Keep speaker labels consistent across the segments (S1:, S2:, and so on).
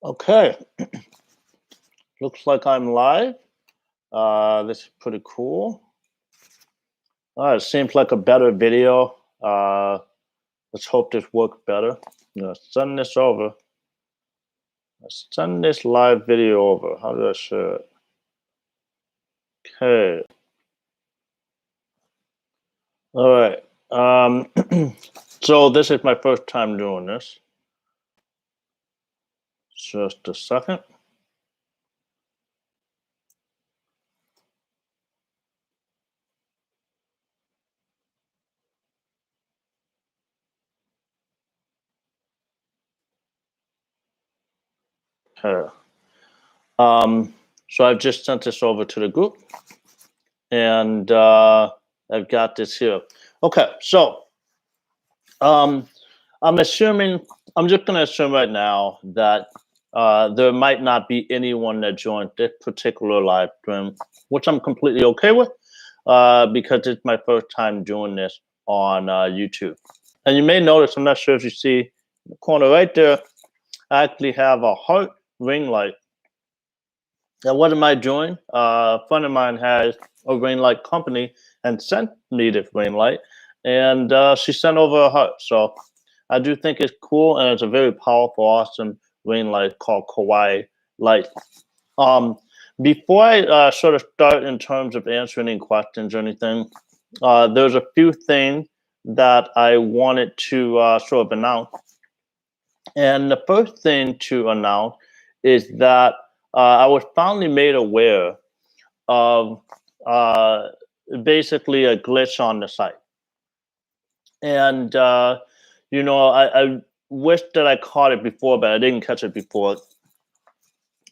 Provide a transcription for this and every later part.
S1: Okay, looks like I'm live. This is pretty cool. It seems like a better video. Let's hope this works better. Send this over. Let's send this live video over. How do I share it? Okay. All right. So this is my first time doing this. Just a second. Okay. So I've just sent this over to the group, and I've got this here. Okay, so I'm assuming, I'm just going to assume right now that there might not be anyone that joined this particular live stream, which I'm completely okay with because it's my first time doing this on YouTube. And you may notice, I'm not sure if you see in the corner right there, I actually have a heart ring light. Now, what am I doing? A friend of mine has a ring light company and sent me this ring light, and she sent over a heart. So I do think it's cool, and it's a very powerful, awesome ring light called Kawaii Light. Um, Before I sort of start in terms of answering any questions or anything, there's a few things that I wanted to sort of announce. And the first thing to announce is that I was finally made aware of uh, basically a glitch on the site. And, I wish that I caught it before, but I didn't catch it before.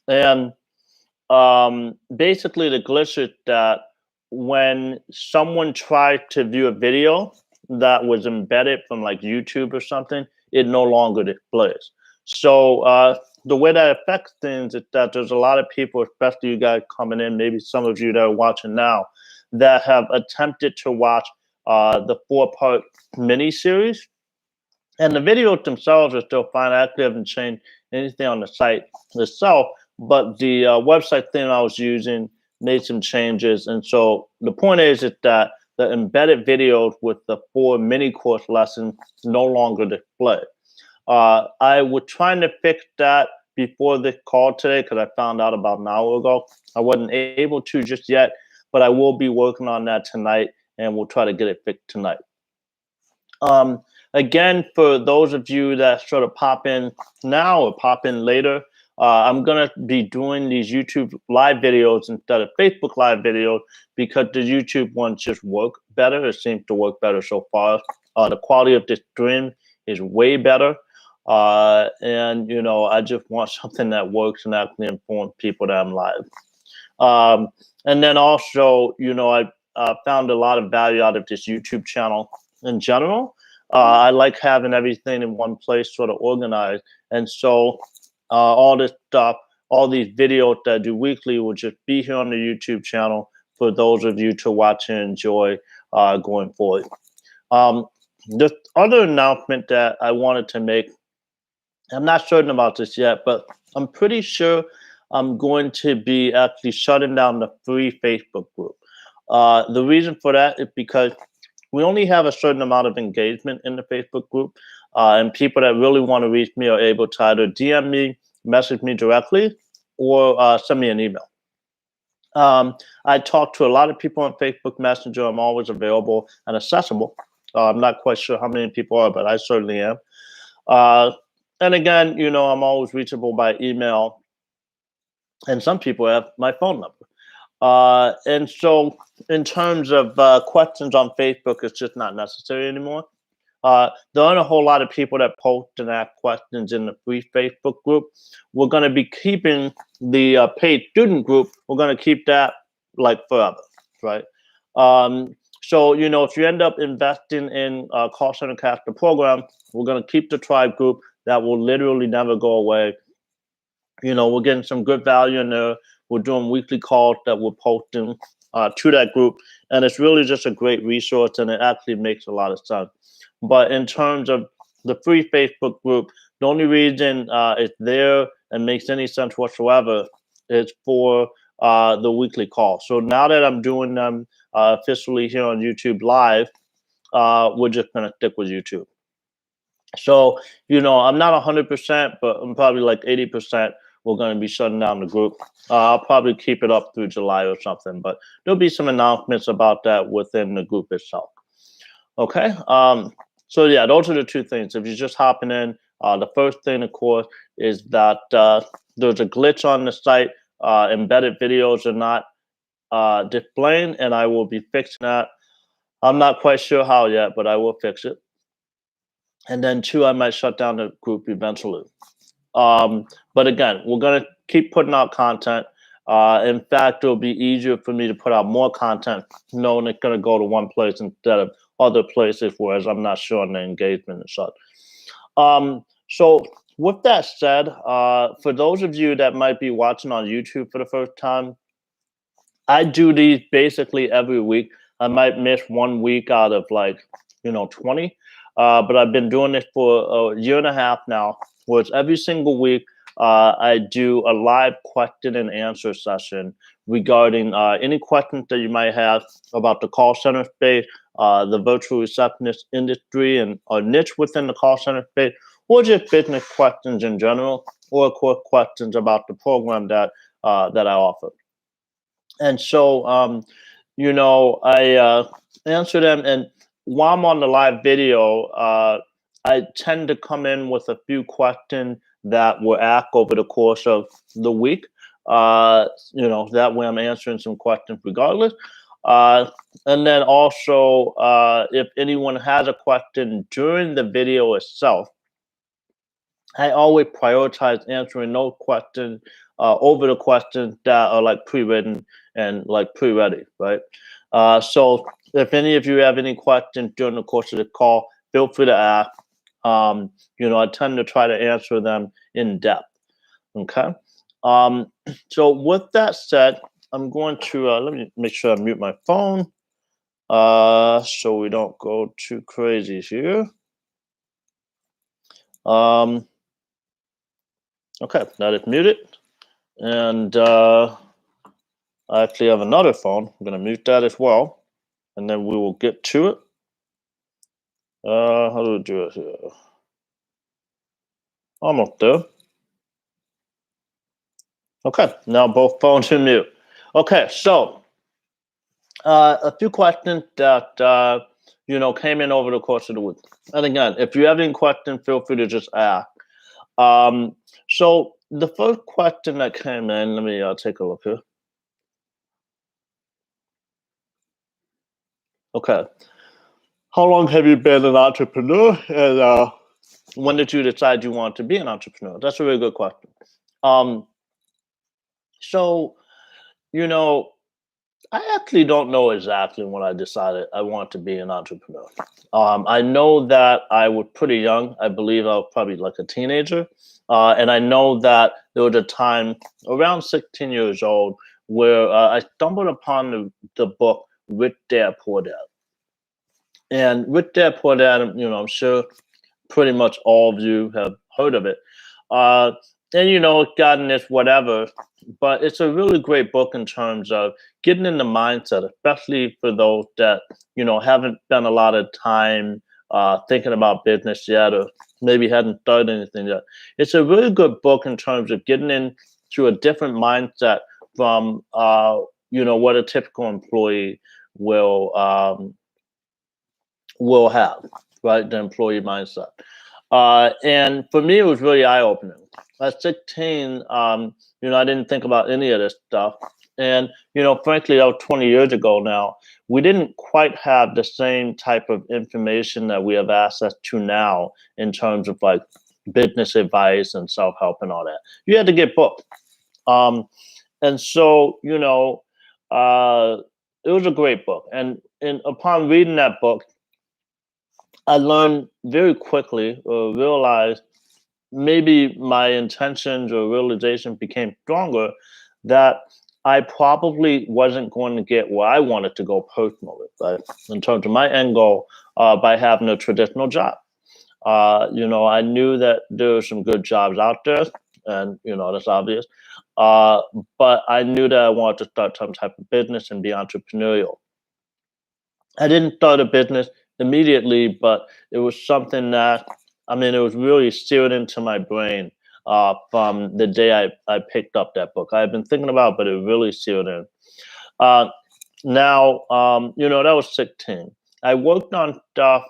S1: And basically, the glitch is that when someone tried to view a video that was embedded from like YouTube or something, it no longer displays. So the way that affects things is that there's a lot of people, especially you guys coming in, maybe some of you that are watching now, that have attempted to watch the 4-part mini series. And the videos themselves are still fine. I actually haven't changed anything on the site itself, but the website thing I was using made some changes. And so the point is that the embedded videos with the 4 mini course lessons no longer display. I was trying to fix that before this call today because I found out about an hour ago. I wasn't able to just yet, but I will be working on that tonight, and we'll try to get it fixed tonight. Again, for those of you that sort of pop in now or pop in later, I'm going to be doing these YouTube live videos instead of Facebook live videos because the YouTube ones just work better. It seems to work better so far. The quality of this stream is way better. And, I just want something that works and actually informs people that I'm live. And then also, I found a lot of value out of this YouTube channel in general. I like having everything in one place, sort of organized. And so all this stuff, all these videos that I do weekly will just be here on the YouTube channel for those of you to watch and enjoy going forward. The other announcement that I wanted to make, I'm not certain about this yet, but I'm pretty sure I'm going to be actually shutting down the free Facebook group. The reason for that is because we only have a certain amount of engagement in the Facebook group, and people that really want to reach me are able to either DM me, message me directly, or send me an email. I talk to a lot of people on Facebook Messenger. I'm always available and accessible. I'm not quite sure how many people are, but I certainly am. And again, I'm always reachable by email, and some people have my phone number. And so in terms of questions on Facebook, it's just not necessary anymore. There aren't a whole lot of people that post and ask questions in the free Facebook group. We're going to be keeping the paid student group. We're going to keep that like forever, right? So, if you end up investing in Call Center Caster program, we're going to keep the tribe group. That will literally never go away. We're getting some good value in there. We're doing weekly calls that we're posting to that group. And it's really just a great resource, and it actually makes a lot of sense. But in terms of the free Facebook group, the only reason it's there and makes any sense whatsoever, it's for the weekly call. So now that I'm doing them officially here on YouTube Live, we're just going to stick with YouTube. So, I'm not 100%, but I'm probably like 80%. We're going to be shutting down the group. I'll probably keep it up through July or something, but there'll be some announcements about that within the group itself. Okay. So yeah, those are the two things. If you're just hopping in, the first thing, of course, is that there's a glitch on the site. Embedded videos are not displaying, and I will be fixing that. I'm not quite sure how yet, but I will fix it. And then two, I might shut down the group eventually. But again, we're going to keep putting out content. In fact, it'll be easier for me to put out more content knowing it's going to go to one place instead of other places, whereas I'm not sure on the engagement and such. So with that said, for those of you that might be watching on YouTube for the first time, I do these basically every week. I might miss 1 week out of 20. But I've been doing this for a year and a half now, where it's every single week. I do a live question and answer session regarding any questions that you might have about the call center space, the virtual receptionist industry, and a niche within the call center space, or just business questions in general, or of course questions about the program that I offer. And so, I answer them. And while I'm on the live video, I tend to come in with a few questions that were asked over the course of the week. That way I'm answering some questions regardless. And then also, if anyone has a question during the video itself, I always prioritize answering those questions over the questions that are like pre-written and like pre-ready, right? So if any of you have any questions during the course of the call, feel free to ask. I tend to try to answer them in depth. Okay. So with that said, I'm going to let me make sure I mute my phone so we don't go too crazy here. Okay, that is muted. And I actually have another phone. I'm going to mute that as well. And then we will get to it. How do we do it here? Almost there. Okay, now both phones are mute. Okay, so a few questions that came in over the course of the week. And again, if you have any questions, feel free to just ask. So the first question that came in, let me take a look here. Okay. How long have you been an entrepreneur, and when did you decide you want to be an entrepreneur? That's a really good question. So, I actually don't know exactly when I decided I want to be an entrepreneur. I know that I was pretty young. I believe I was probably like a teenager. And I know that there was a time around 16 years old where I stumbled upon the book Rich Dad Poor Dad. And Rich Dad Poor Dad, I'm sure pretty much all of you have heard of it. And it's gotten this whatever, but it's a really great book in terms of getting in the mindset, especially for those that, haven't spent a lot of time thinking about business yet, or maybe hadn't started anything yet. It's a really good book in terms of getting into a different mindset from, what a typical employee will have, right? The employee mindset. And for me, it was really eye-opening. At 16, I didn't think about any of this stuff. And, frankly, that was 20 years ago now. We didn't quite have the same type of information that we have access to now in terms of like business advice and self-help and all that. You had to get books. And so, it was a great book. And upon reading that book, I learned very quickly, or realized maybe my intentions or realization became stronger, that I probably wasn't going to get where I wanted to go personally, right? In terms of my end goal, by having a traditional job. I knew that there were some good jobs out there. and that's obvious. Uh, but I knew that I wanted to start some type of business and be entrepreneurial. I didn't start a business immediately, but it was something that, I mean, it was really seared into my brain from the day I picked up that book. I had been thinking about it, but it really seared in. Uh, Now, that was 16. I worked on stuff,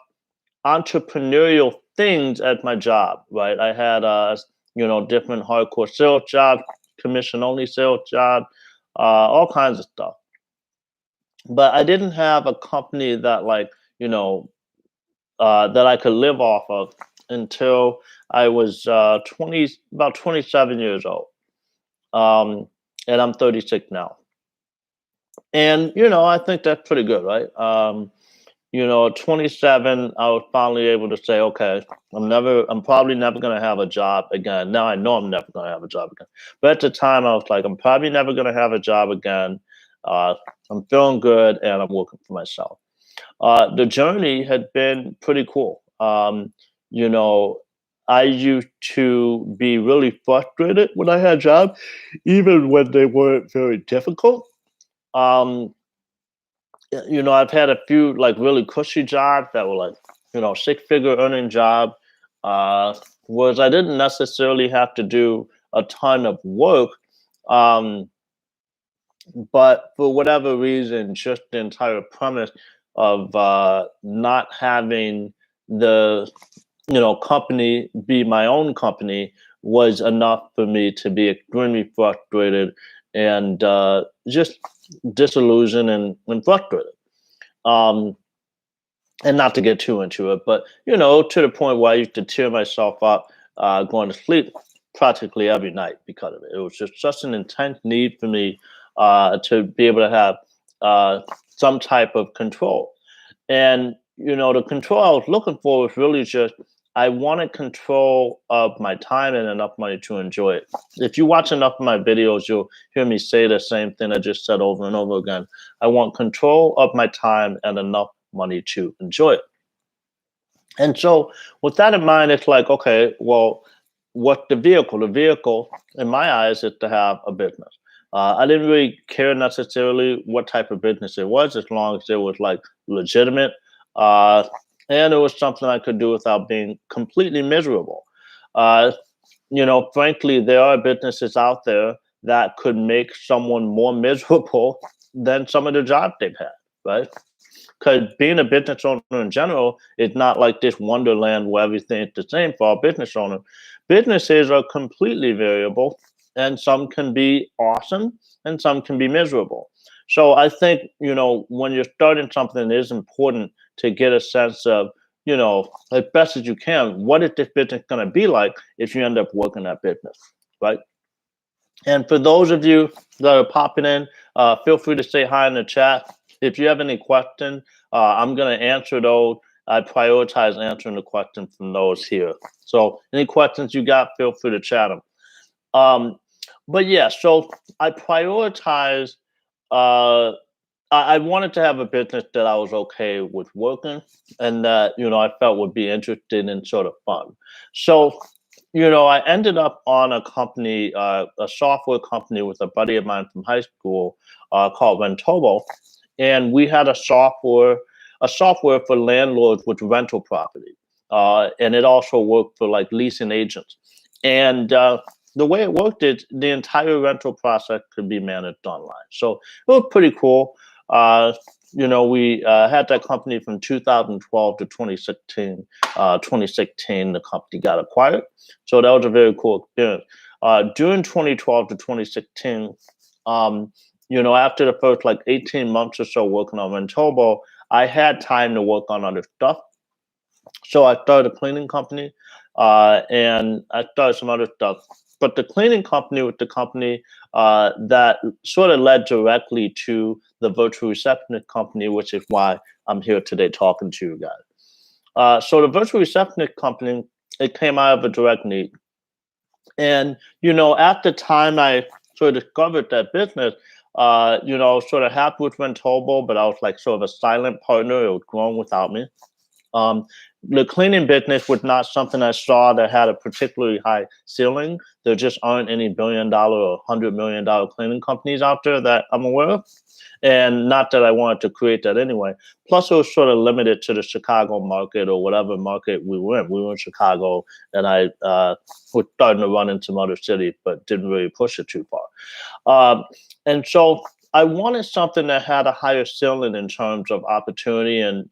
S1: entrepreneurial things at my job, right? I had, different hardcore sales jobs, commission only sales job, all kinds of stuff. But I didn't have a company that, like, you know, that I could live off of until I was 20, about 27 years old. Um, and I'm 36 now. And, I think that's pretty good, right? At 27, I was finally able to say, okay, I'm probably never going to have a job again. Now I know I'm never going to have a job again. But at the time, I was like, I'm probably never going to have a job again. Uh, I'm feeling good and I'm working for myself. The journey had been pretty cool. You know, I used to be really frustrated when I had jobs, even when they weren't very difficult. Um, I've had a few like really cushy jobs that were like, 6-figure earning job, uh, whereas I didn't necessarily have to do a ton of work. Um, but for whatever reason, just the entire premise of not having the company be my own company was enough for me to be extremely frustrated and just disillusioned and frustrated. Um, and not to get too into it, but to the point where I used to tear myself up going to sleep practically every night because of it. It was just such an intense need for me to be able to have some type of control. And the control I was looking for was really just I wanted control of my time and enough money to enjoy it. If you watch enough of my videos, you'll hear me say the same thing I just said over and over again. I want control of my time and enough money to enjoy it. And so, with that in mind, it's like, okay, well, what's the vehicle? The vehicle, in my eyes, is to have a business. I didn't really care necessarily what type of business it was, as long as it was like legitimate, uh, and it was something I could do without being completely miserable. Uh, Frankly, there are businesses out there that could make someone more miserable than some of the jobs they've had, right? Because being a business owner in general is not like this wonderland where everything is the same for all business owners. Businesses are completely variable, and some can be awesome and some can be miserable. So I think, when you're starting something, it is important to get a sense of, as best as you can, what is this business going to be like if you end up working that business, right? And for those of you that are popping in, feel free to say hi in the chat. If you have any questions, I'm going to answer those. I prioritize answering the questions from those here. So, any questions you got, feel free to chat them. Um, but yeah, so I prioritize. Uh, I wanted to have a business that I was okay with working, and that I felt would be interesting and sort of fun. So I ended up on a company, a software company with a buddy of mine from high school called Rentobo, and we had a software for landlords with rental property, and it also worked for like leasing agents. And the way it worked is the entire rental process could be managed online. So it was pretty cool. Uh, we had that company from 2012 to 2016. 2016, the company got acquired. So that was a very cool experience. During 2012 to 2016, after the first like 18 months or so working on Rentobo, I had time to work on other stuff. So I started a cleaning company, and I started some other stuff. But the cleaning company was the company that sort of led directly to the virtual receptionist company, which is why I'm here today talking to you guys. So the virtual receptionist company, it came out of a direct need. And, at the time I sort of discovered that business, I was sort of happy with Rentobo, but I was like sort of a silent partner. It was growing without me. Um, the cleaning business was not something I saw that had a particularly high ceiling. There just aren't any $1 billion or $100 million cleaning companies out there that I'm aware of. And not that I wanted to create that anyway. Plus, it was sort of limited to the Chicago market or whatever market we were in. We were in Chicago, and I was starting to run into some other cities, but didn't really push it too far. And so I wanted something that had a higher ceiling in terms of opportunity and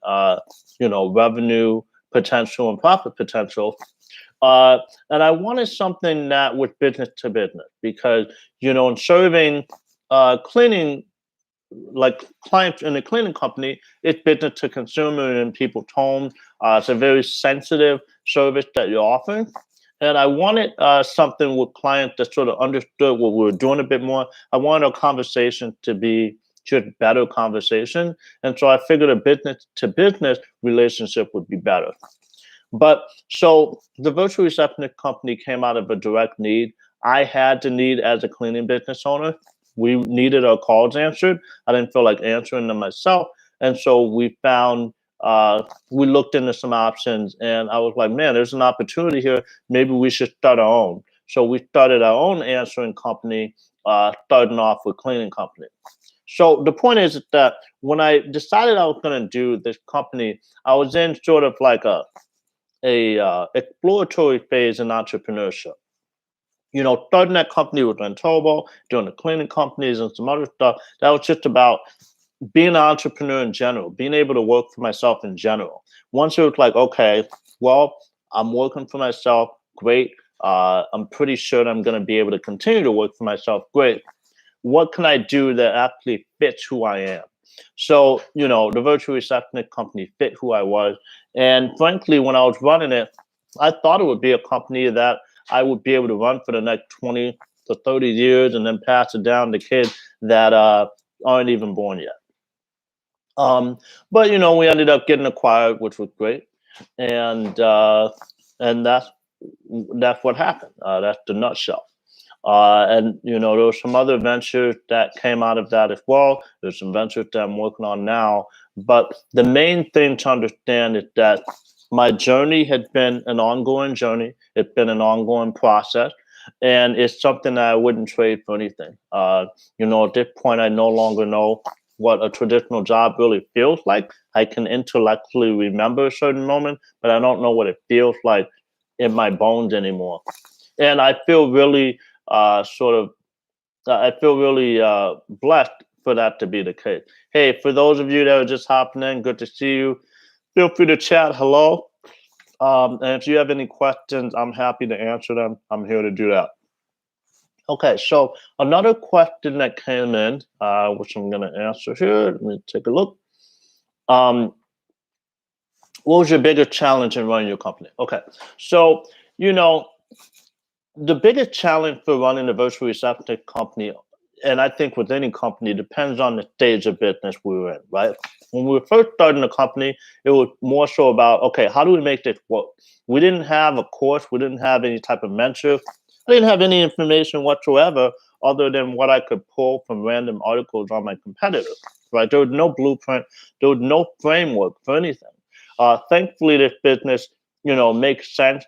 S1: revenue potential and profit potential. And I wanted something that was business to business because in serving cleaning, like clients in a cleaning company, it's business to consumer in people's homes. It's a very sensitive service that you're offering. And I wanted something with clients that sort of understood what we were doing a bit more. I wanted our conversation to be just better conversation. And so I figured a business to business relationship would be better. But so the virtual receptionist company came out of a direct need. I had the need as a cleaning business owner. We needed our calls answered. I didn't feel like answering them myself. And so we looked into some options and I was like, man, there's an opportunity here. Maybe we should start our own. So we started our own answering company, starting off with cleaning company. So the point is that when I decided I was going to do this company, I was in sort of like a exploratory phase in entrepreneurship. Starting that company with Untitled, doing the cleaning companies and some other stuff. That was just about being an entrepreneur in general, being able to work for myself in general. Once it was like, okay, well, I'm working for myself, great. I'm pretty sure I'm going to be able to continue to work for myself, great. What can I do that actually fits who I am? So, the virtual receptionist company fit who I was. And frankly, when I was running it, I thought it would be a company that I would be able to run for the next 20 to 30 years and then pass it down to kids that aren't even born yet. But we ended up getting acquired, which was great, and that's what happened. That's the nutshell. And there were some other ventures that came out of that as well. There's some ventures that I'm working on now. But the main thing to understand is that my journey has been an ongoing journey. It's been an ongoing process. And it's something that I wouldn't trade for anything. At this point, I no longer know what a traditional job really feels like. I can intellectually remember a certain moment, but I don't know what it feels like in my bones anymore. And I feel really I feel really blessed for that to be the case. Hey, for those of you that are just hopping in, good to see you. Feel free to chat hello. And if you have any questions, I'm happy to answer them. I'm here to do that. Okay, so another question that came in, which I'm going to answer here. Let me take a look. What was your biggest challenge in running your company? Okay, so, the biggest challenge for running a virtual receptionist company, and I think with any company, depends on the stage of business we were in, right? When we were first starting the company, it was more so about, okay, how do we make this work? We didn't have a course. We didn't have any type of mentor. I didn't have any information whatsoever other than what I could pull from random articles on my competitors, right? There was no blueprint. There was no framework for anything. Thankfully, this business, makes sense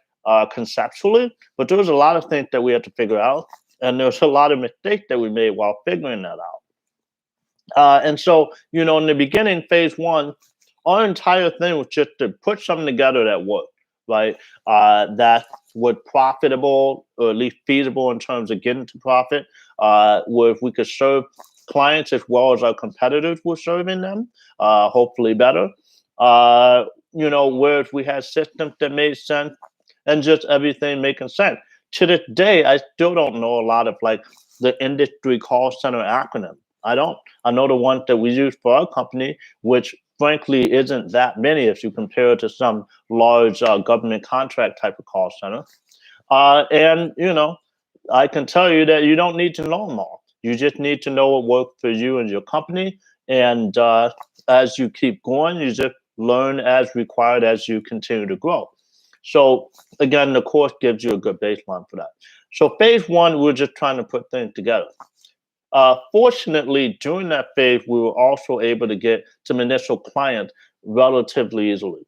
S1: conceptually, but there was a lot of things that we had to figure out. And there was a lot of mistakes that we made while figuring that out. And so, in the beginning, phase one, our entire thing was just to put something together that worked, right? That was profitable or at least feasible in terms of getting to profit, where if we could serve clients as well as our competitors were serving them, hopefully better. Where if we had systems that made sense and just everything making sense. To this day, I still don't know a lot of like the industry call center acronym. I don't. I know the ones that we use for our company, which frankly isn't that many if you compare it to some large government contract type of call center. And I can tell you that you don't need to know them all. You just need to know what works for you and your company. And as you keep going, you just learn as required as you continue to grow. So again, the course gives you a good baseline for that. So phase one, we're just trying to put things together. Fortunately, during that phase, we were also able to get some initial clients relatively easily.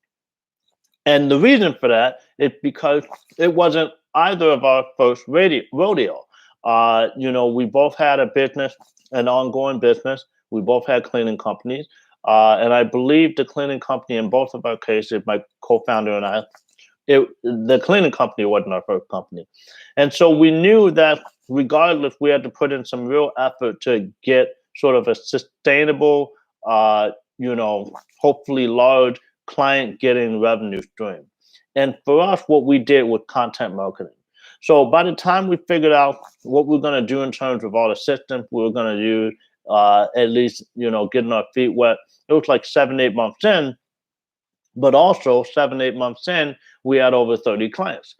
S1: And the reason for that is because it wasn't either of our first rodeo. We both had a business, an ongoing business. We both had cleaning companies. And I believe the cleaning company in both of our cases, my co-founder and I, the cleaning company wasn't our first company. And so we knew that regardless, we had to put in some real effort to get sort of a sustainable, uh, hopefully large client getting revenue stream. And for us, what we did was content marketing. So by the time we figured out what we are going to do in terms of all the systems we were going to use, at least, getting our feet wet, it was like 7, 8 months in. But also 7, 8 months in, we had over 30 clients.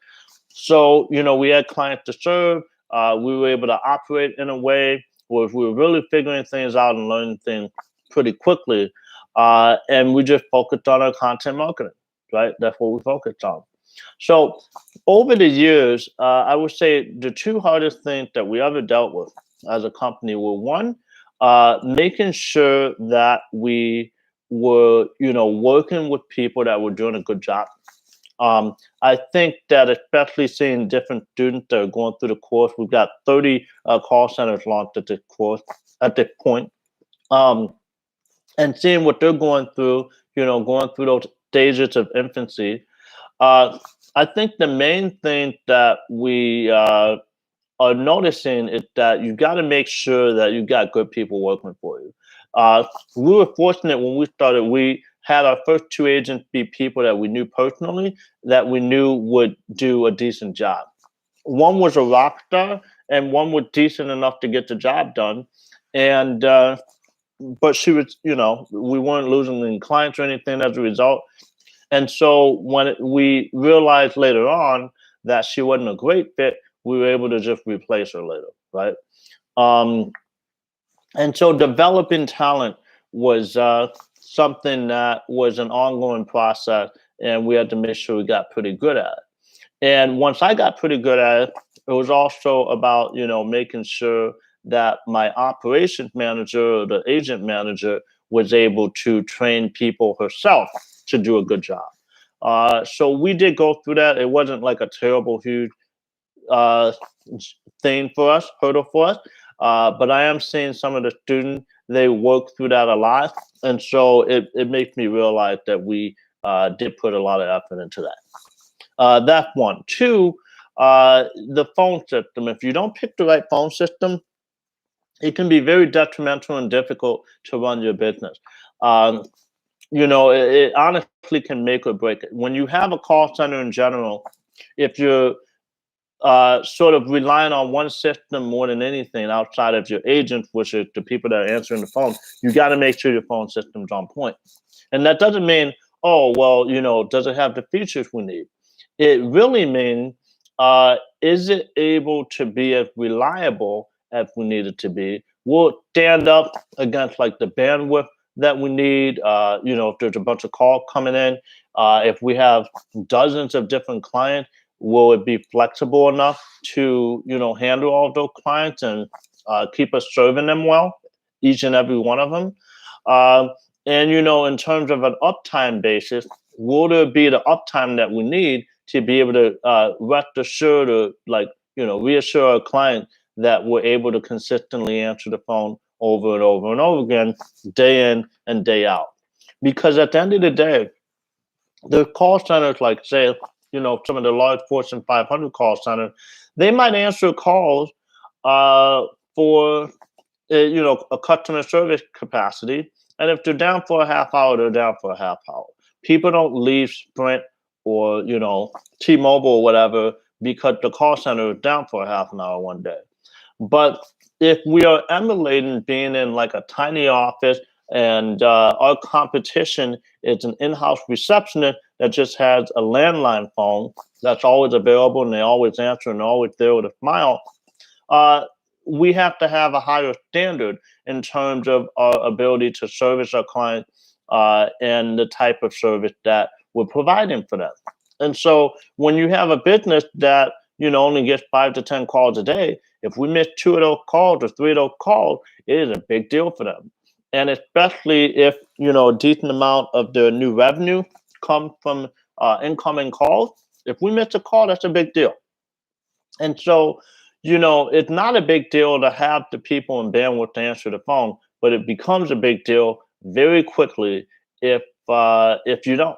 S1: So, we had clients to serve. We were able to operate in a way where we were really figuring things out and learning things pretty quickly. And we just focused on our content marketing, right? That's what we focused on. So, over the years, I would say the two hardest things that we ever dealt with as a company were one, making sure that we were, working with people that were doing a good job. I think that especially seeing different students that are going through the course, we've got 30 call centers launched at this course at this point, um, and seeing what they're going through, going through those stages of infancy. Uh, I think the main thing that we are noticing is that you got to make sure that you got good people working for you. Uh, we were fortunate when we started. We had our first two agents be people that we knew personally, that we knew would do a decent job. One was a rock star, and one was decent enough to get the job done. And but she was, we weren't losing any clients or anything as a result. And so when we realized later on that she wasn't a great fit, we were able to just replace her later, right? Um, and so developing talent was something that was an ongoing process, and we had to make sure we got pretty good at it. And once I got pretty good at it, it was also about, making sure that my operations manager or the agent manager was able to train people herself to do a good job. So we did go through that. It wasn't like a terrible, huge uh, thing for us, hurdle for us. But I am seeing some of the students, they work through that a lot. And so it makes me realize that we did put a lot of effort into that. That's one. Two, the phone system. If you don't pick the right phone system, it can be very detrimental and difficult to run your business. Um, it honestly can make or break it. When you have a call center in general, if you're sort of relying on one system more than anything outside of your agents, which is the people that are answering the phone, you got to make sure your phone system's on point. And that doesn't mean, oh, well, does it have the features we need? It really means, is it able to be as reliable as we need it to be? Will it stand up against like the bandwidth that we need? If there's a bunch of calls coming in, if we have dozens of different clients, will it be flexible enough to handle all of those clients and keep us serving them well, each and every one of them? Um, and in terms of an uptime basis, will there be the uptime that we need to be able to rest assured or reassure our client that we're able to consistently answer the phone over and over and over again, day in and day out? Because at the end of the day, the call centers, like say, some of the large Fortune 500 call centers, they might answer calls uh, for a customer service capacity. And if they're down for a half hour, they're down for a half hour. People don't leave Sprint or, T-Mobile or whatever because the call center is down for a half an hour one day. But if we are emulating being in like a tiny office and our competition is an in-house receptionist that just has a landline phone that's always available and they always answer and always there with a smile, uh, we have to have a higher standard in terms of our ability to service our clients and the type of service that we're providing for them. And so when you have a business that only gets 5 to 10 calls a day, if we miss two of those calls or three of those calls, it is a big deal for them. And especially if a decent amount of their new revenue come from incoming calls. If we miss a call, that's a big deal. And so, it's not a big deal to have the people in bandwidth to answer the phone, but it becomes a big deal very quickly if you don't,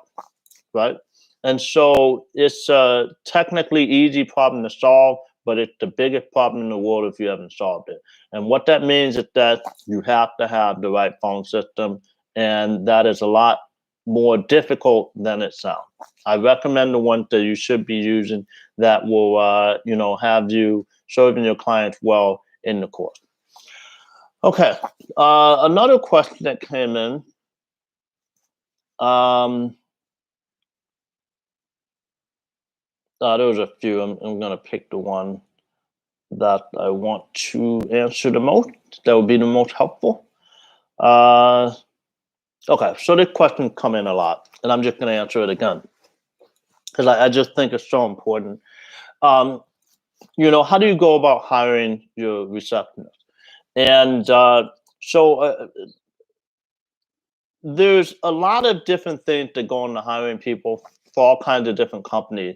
S1: right? And so it's a technically easy problem to solve, but it's the biggest problem in the world if you haven't solved it. And what that means is that you have to have the right phone system, and that is a lot more difficult than it sounds. I recommend the ones that you should be using that will, have you serving your clients well in the course. Okay, another question that came in. There was a few. I'm going to pick the one that I want to answer the most. That would be the most helpful. Okay, so this question come in a lot, and I'm just going to answer it again because I just think it's so important. How do you go about hiring your receptionist? And there's a lot of different things that go into hiring people for all kinds of different companies.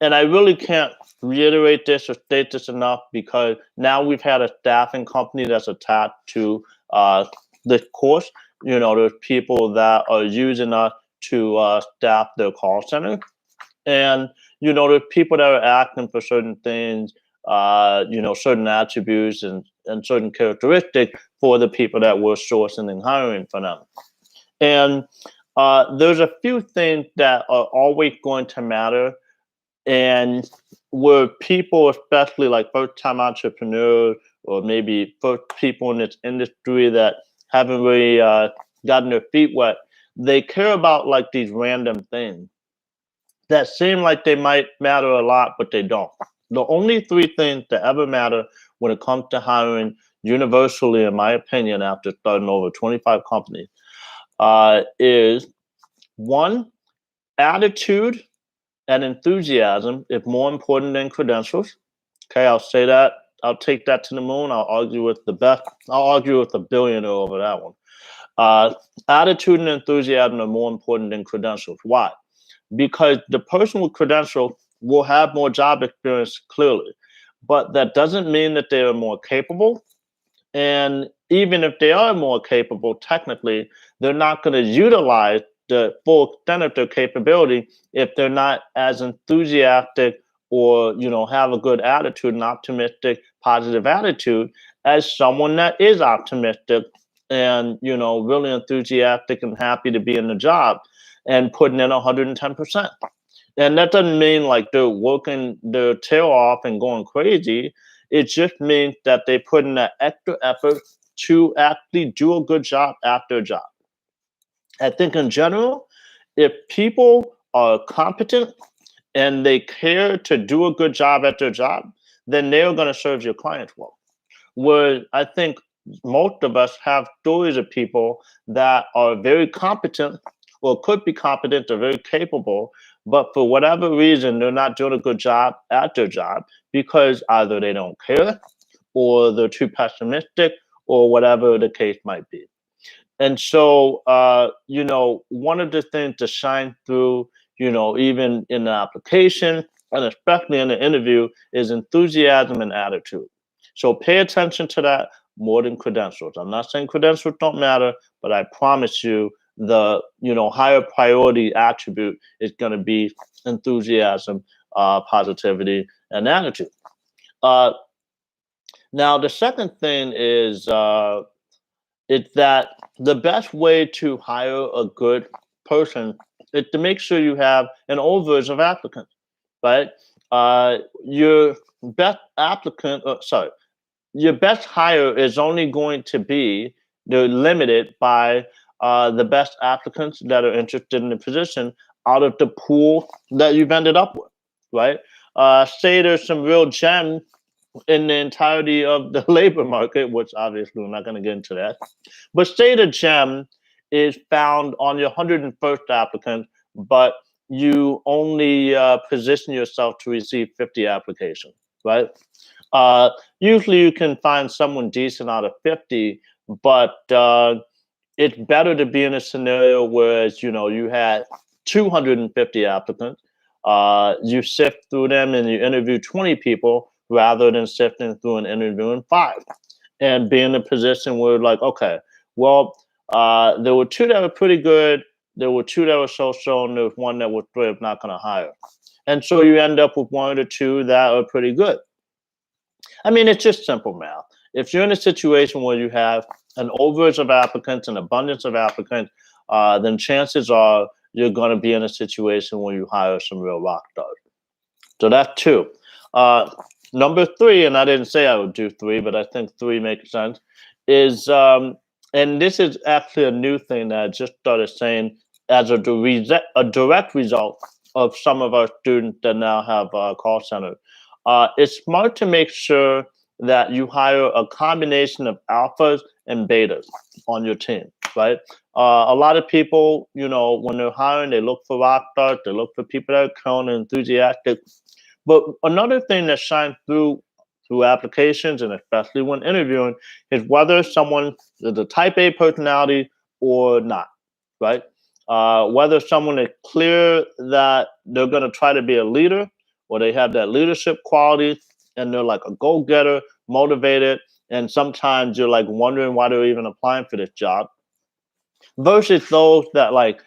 S1: And I really can't reiterate this or state this enough because now we've had a staffing company that's attached to the course. There's people that are using us to staff their call center. And, there's people that are asking for certain things, certain attributes and certain characteristics for the people that we're sourcing and hiring for them. And there's a few things that are always going to matter. And where people, especially like first-time entrepreneurs or maybe first people in this industry that haven't really gotten their feet wet, they care about like these random things that seem like they might matter a lot, but they don't. The only three things that ever matter when it comes to hiring universally, in my opinion, after starting over 25 companies, is one, attitude and enthusiasm is more important than credentials. Okay, I'll say that. I'll take that to the moon. I'll argue with the best. I'll argue with a billionaire over that one. Attitude and enthusiasm are more important than credentials. Why? Because the person with credentials will have more job experience, clearly. But that doesn't mean that they are more capable. And even if they are more capable, technically, they're not going to utilize the full extent of their capability if they're not as enthusiastic or, have a good attitude, an optimistic, positive attitude as someone that is optimistic and, really enthusiastic and happy to be in the job and putting in 110%. And that doesn't mean like they're working their tail off and going crazy. It just means that they put in that extra effort to actually do a good job at their job. I think in general, if people are competent and they care to do a good job at their job, then they're going to serve your clients well. Where I think most of us have stories of people that are very competent or could be competent or very capable, but for whatever reason, they're not doing a good job at their job because either they don't care or they're too pessimistic or whatever the case might be. And so, one of the things to shine through, even in the application and especially in the interview is enthusiasm and attitude. So pay attention to that more than credentials. I'm not saying credentials don't matter, but I promise you the, higher priority attribute is going to be enthusiasm, positivity, and attitude. Now, the second thing is that the best way to hire a good person is to make sure you have an overage of applicants, right? Your best applicant, your best hire is only going to be limited by the best applicants that are interested in the position out of the pool that you've ended up with, right? Say there's some real gems in the entirety of the labor market, which obviously we're not going to get into that. But say the gem is found on your 101st applicant, but you only position yourself to receive 50 applications, right? Usually you can find someone decent out of 50, but it's better to be in a scenario where you had 250 applicants. You sift through them and you interview 20 people rather than sifting through and interviewing five. And be in a position where, like, okay, well, there were two that were pretty good, there were two that were so-so, and there was one that was straight up not going to hire. And so you end up with one or two that are pretty good. I mean, it's just simple math. If you're in a situation where you have an overage of applicants, an abundance of applicants, then chances are you're going to be in a situation where you hire some real rock stars. So that's two. Number three, and I didn't say I would do three, but I think three makes sense, is, and this is actually a new thing that I just started saying as a direct result of some of our students that now have call centers. It's smart to make sure that you hire a combination of alphas and betas on your team, right? A lot of people, when they're hiring, they look for rock stars, they look for people that are calm and enthusiastic. But another thing that shines through applications, and especially when interviewing, is whether someone is a type A personality or not, right? Whether someone is clear that they're going to try to be a leader, or they have that leadership quality and they're like a go-getter, motivated, and sometimes you're like wondering why they're even applying for this job, versus those that, like,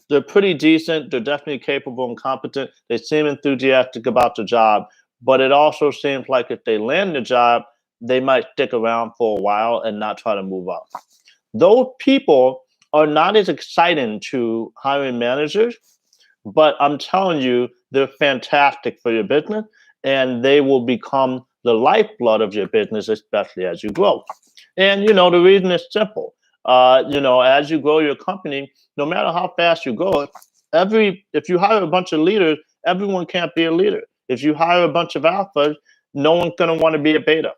S1: they're pretty decent, they're definitely capable and competent, they seem enthusiastic about the job, but it also seems like if they land the job, they might stick around for a while and not try to move up. Those people are not as exciting to hiring managers, but I'm telling you, they're fantastic for your business, and they will become the lifeblood of your business, especially as you grow. And the reason is simple. As you grow your company, no matter how fast you grow, if you hire a bunch of leaders, everyone can't be a leader. If you hire a bunch of alphas, no one's going to want to be a beta.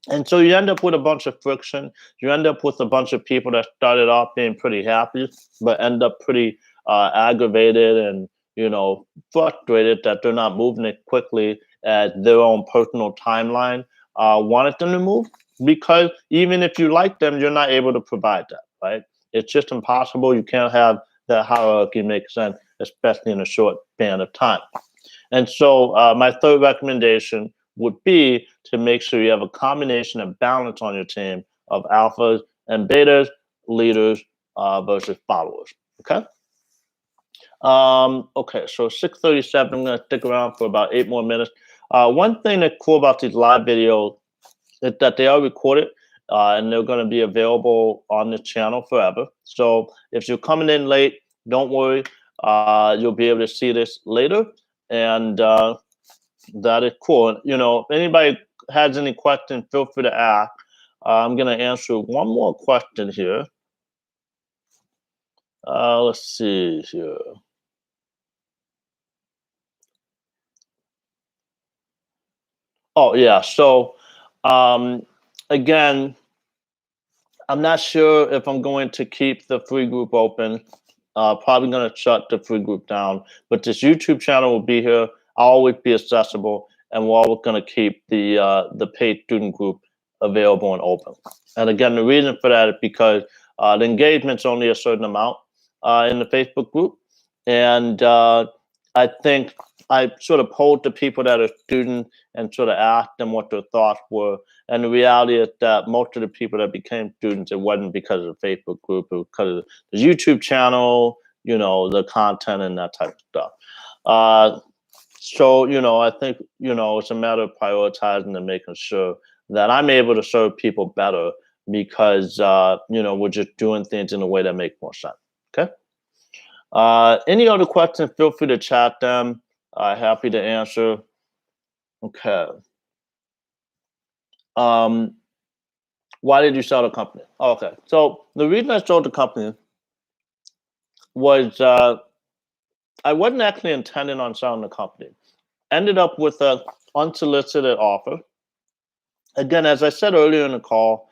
S1: And so you end up with a bunch of friction. You end up with a bunch of people that started off being pretty happy, but end up pretty aggravated and, frustrated that they're not moving it quickly as their own personal timeline wanted them to move. Because even if you like them, you're not able to provide that, right? It's just impossible. You can't have that hierarchy make sense, especially in a short span of time. And so my third recommendation would be to make sure you have a combination of balance on your team of alphas and betas, leaders versus followers. Okay. Okay, so 6:37. I'm going to stick around for about 8 more minutes. One thing that's cool about these live videos is that they are recorded and they're going to be available on this channel forever. So if you're coming in late, don't worry. You'll be able to see this later. And that is cool. If anybody has any questions, feel free to ask. I'm going to answer one more question here. Let's see here. Oh, yeah. So, again, I'm not sure if I'm going to keep the free group open. Probably going to shut the free group down. But this YouTube channel will be here. I'll always be accessible, and we're always going to keep the paid student group available and open. And again, the reason for that is because the engagement's only a certain amount in the Facebook group, and I think I sort of polled the people that are students and sort of asked them what their thoughts were. And the reality is that most of the people that became students, it wasn't because of the Facebook group, it was because of the YouTube channel, the content and that type of stuff. So, I think, it's a matter of prioritizing and making sure that I'm able to serve people better because, we're just doing things in a way that makes more sense. Okay. Any other questions, feel free to chat them. Happy to answer. Okay. Why did you sell the company? Okay. So the reason I sold the company was I wasn't actually intending on selling the company. Ended up with an unsolicited offer. Again, as I said earlier in the call,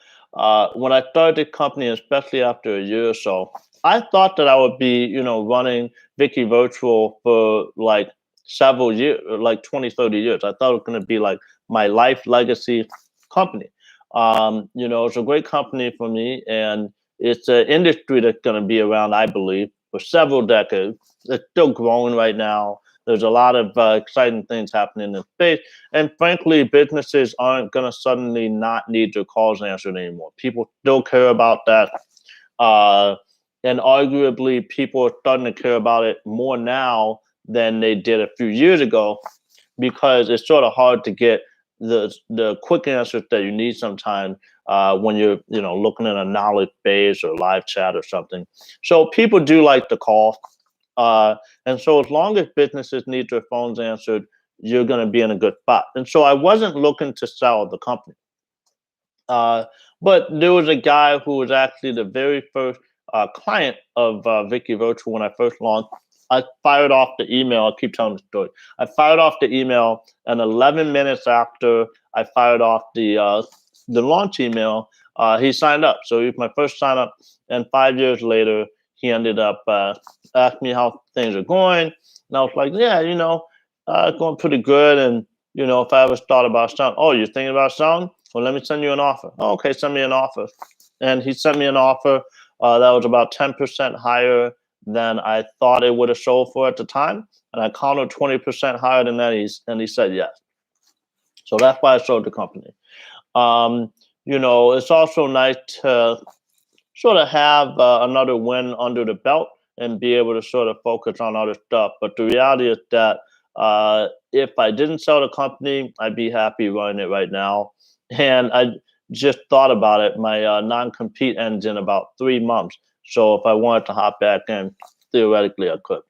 S1: when I started the company, especially after a year or so, I thought that I would be, running Vicky Virtual for like several years, like 20, 30 years. I thought it was going to be like my life legacy company. It's a great company for me, and it's an industry that's going to be around, I believe, for several decades. It's still growing right now. There's a lot of exciting things happening in space. And frankly, businesses aren't going to suddenly not need their calls answered anymore. People still care about that. Uh, and arguably, people are starting to care about it more now than they did a few years ago, because it's sort of hard to get the quick answers that you need sometimes when you're looking at a knowledge base or live chat or something. So people do like to call, and so as long as businesses need their phones answered, you're going to be in a good spot. And so I wasn't looking to sell the company. But there was a guy who was actually the very first client of Vicky Virtual when I first launched. I fired off the email. I keep telling the story. I fired off the email, and 11 minutes after I fired off the launch email, he signed up. So he was my first sign up, and 5 years later, he ended up asking me how things are going, and I was like, yeah, going pretty good. And if I ever thought about selling, oh, you're thinking about selling? Well, let me send you an offer. Oh, okay, send me an offer. And he sent me an offer that was about 10% higher than I thought it would have sold for at the time. And I countered 20% higher than that. And he said yes. So that's why I sold the company. It's also nice to sort of have another win under the belt and be able to sort of focus on other stuff. But the reality is that if I didn't sell the company, I'd be happy running it right now. And I just thought about it. My non-compete ends in about 3 months. So if I wanted to hop back in, theoretically I could.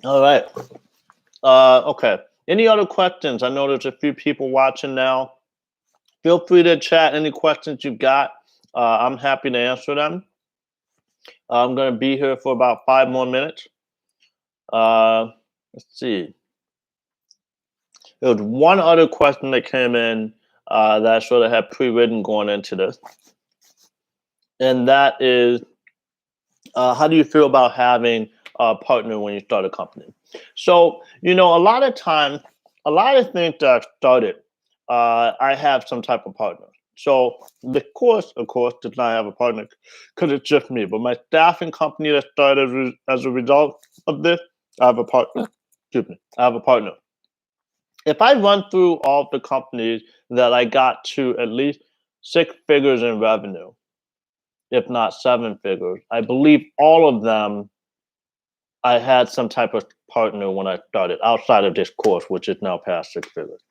S1: All right. Okay. Any other questions? I know there's a few people watching now. Feel free to chat any questions you've got. I'm happy to answer them. I'm going to be here for about 5 more minutes. Let's see. There was one other question that came in that I sort of had pre-written going into this. And that is, how do you feel about having a partner when you start a company? So, a lot of times, a lot of things that I've started, I have some type of partner. So the course, of course, does not have a partner because it's just me. But my staffing company that started as a result of this, I have a partner. Excuse me. I have a partner. If I run through all the companies that I got to at least 6 figures in revenue, if not 7 figures, I believe all of them I had some type of partner when I started outside of this course, which is now past 6 figures.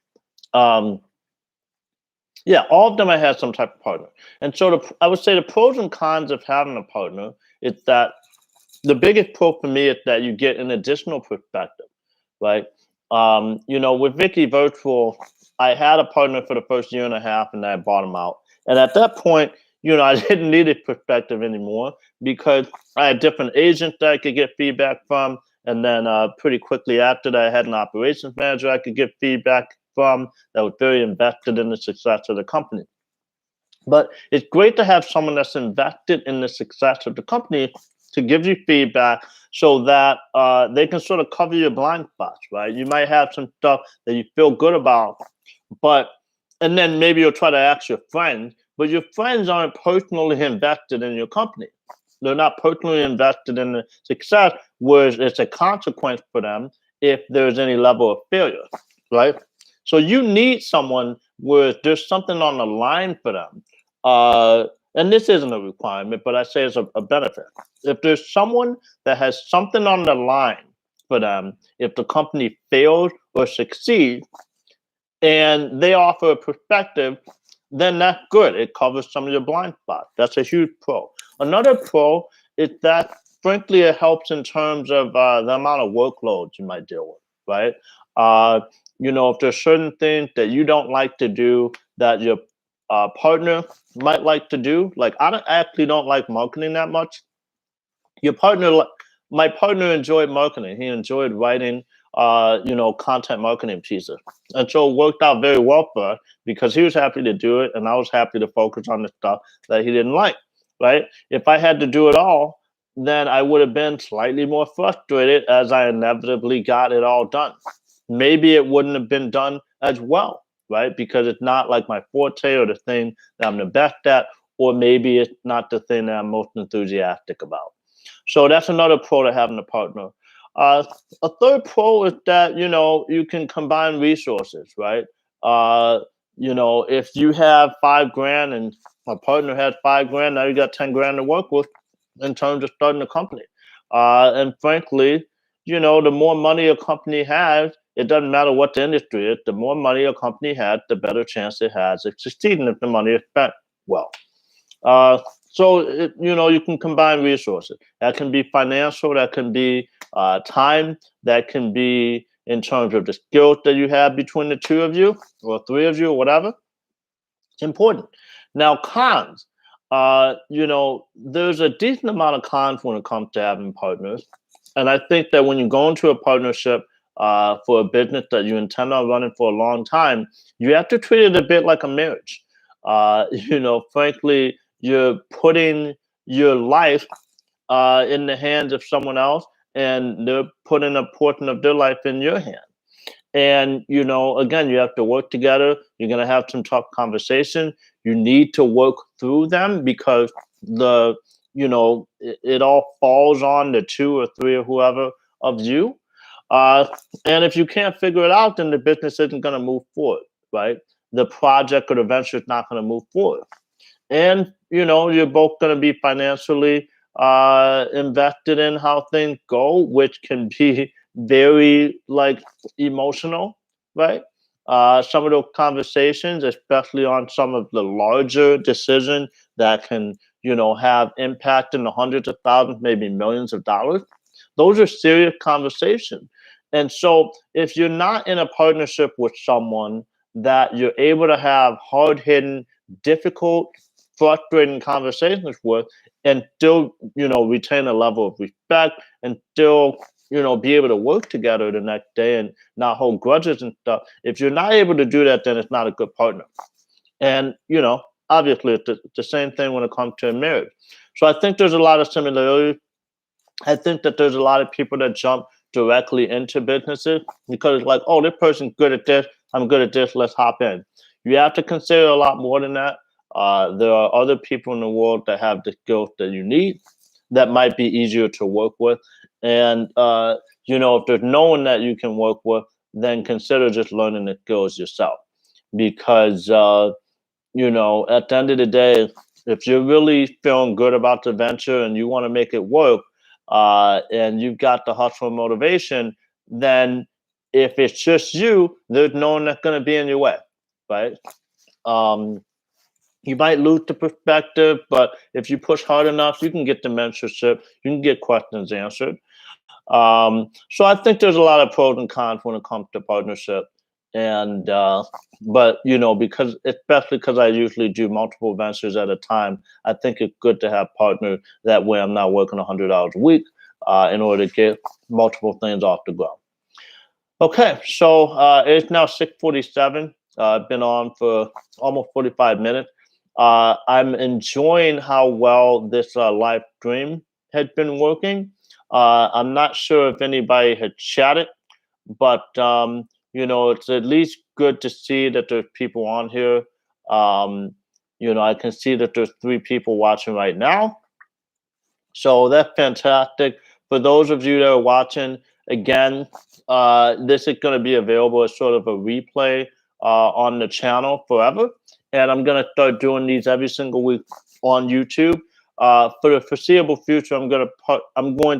S1: Yeah, all of them I had some type of partner. And so I would say the pros and cons of having a partner is that the biggest pro for me is that you get an additional perspective, right? With Vicky Virtual, I had a partner for the first year and a half, and I bought him out. And at that point, I didn't need a perspective anymore because I had different agents that I could get feedback from. And then pretty quickly after that, I had an operations manager I could get feedback from that was very invested in the success of the company. But it's great to have someone that's invested in the success of the company to give you feedback so that they can sort of cover your blind spots, right? You might have some stuff that you feel good about, and then maybe you'll try to ask your friends, but your friends aren't personally invested in your company. They're not personally invested in the success, whereas it's a consequence for them if there's any level of failure, right? So you need someone where there's something on the line for them. And this isn't a requirement, but I say it's a benefit. If there's someone that has something on the line for them, if the company fails or succeeds, and they offer a perspective, then that's good. It covers some of your blind spots. That's a huge pro. Another pro is that, frankly, it helps in terms of the amount of workloads you might deal with, right? If there's certain things that you don't like to do that your partner might like to do, like I actually don't like marketing that much. My partner enjoyed marketing. He enjoyed writing, content marketing pieces. And so it worked out very well for us because he was happy to do it and I was happy to focus on the stuff that he didn't like, right? If I had to do it all, then I would have been slightly more frustrated as I inevitably got it all done. Maybe it wouldn't have been done as well, right? Because it's not like my forte or the thing that I'm the best at, or maybe it's not the thing that I'm most enthusiastic about. So that's another pro to having a partner. Uh, a third pro is that you can combine resources, right? Uh, if you have 5 grand and a partner has 5 grand, now you got 10 grand to work with in terms of starting a company. And frankly, the more money a company has, it doesn't matter what the industry is. The more money a company has, the better chance it has of succeeding if the money is spent well. Uh, so you can combine resources. That can be financial. That can be time. That can be in terms of the skills that you have between the two of you or three of you or whatever. It's important. Now, cons. There's a decent amount of cons when it comes to having partners, and I think that when you go into a partnership for a business that you intend on running for a long time, you have to treat it a bit like a marriage. Frankly, you're putting your life in the hands of someone else, and they're putting a portion of their life in your hand. And again, you have to work together. You're going to have some tough conversation. You need to work through them because it all falls on the two or three or whoever of you. uh, and if you can't figure it out, then the business isn't going to move forward, right? The project or the venture is not going to move forward. And you're both going to be financially invested in how things go, which can be very like emotional, right? Some of those conversations, especially on some of the larger decisions that can have impact in the hundreds of thousands, maybe millions of dollars, those are serious conversations. And so if you're not in a partnership with someone that you're able to have hard-hitting, difficult, frustrating conversations with, and still retain a level of respect, and still be able to work together the next day and not hold grudges and stuff, if you're not able to do that, then it's not a good partner. And obviously it's the same thing when it comes to marriage. So I think there's a lot of similarities. I think that there's a lot of people that jump directly into businesses because it's like, oh, this person's good at this. I'm good at this. Let's hop in. You have to consider a lot more than that. There are other people in the world that have the skills that you need that might be easier to work with. And, if there's no one that you can work with, then consider just learning the skills yourself. Because, at the end of the day, if you're really feeling good about the venture and you want to make it work, and you've got the hustle and motivation, then if it's just you, there's no one that's going to be in your way, right? Um, you might lose the perspective, but if you push hard enough, you can get the mentorship, you can get questions answered. So I think there's a lot of pros and cons when it comes to partnership. And but because especially because I usually do multiple ventures at a time, I think it's good to have partners. That way I'm not working 100 hours a week in order to get multiple things off the ground. Okay, so it's now 6:47. I've been on for almost 45 minutes. I'm enjoying how well this live stream has been working. I'm not sure if anybody had chatted, but it's at least good to see that there's people on here. Um, I can see that there's 3 people watching right now. So that's fantastic. For those of you that are watching, again, this is going to be available as sort of a replay on the channel forever. And I'm going to start doing these every single week on YouTube. For the foreseeable future, I'm going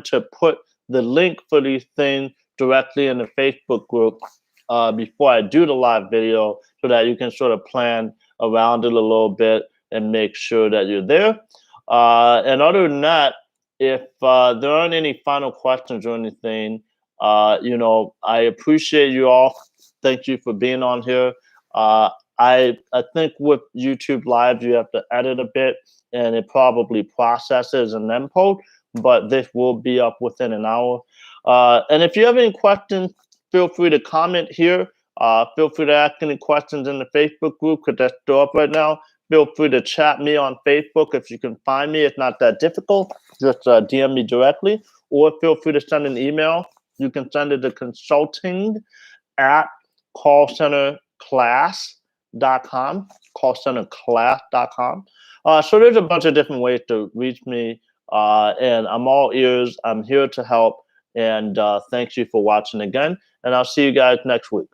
S1: to put the link for these things directly in the Facebook group before I do the live video, so that you can sort of plan around it a little bit and make sure that you're there. And other than that, if there aren't any final questions or anything, I appreciate you all. Thank you for being on here. I think with YouTube Live, you have to edit a bit, and it probably processes and then post, but this will be up within an hour. And if you have any questions, feel free to comment here. Feel free to ask any questions in the Facebook group, because that's still up right now. Feel free to chat me on Facebook if you can find me. It's not that difficult. Just DM me directly, or feel free to send an email. You can send it to consulting@callcenterclass.com, callcenterclass.com. So there's a bunch of different ways to reach me, and I'm all ears. I'm here to help, and thank you for watching again. And I'll see you guys next week.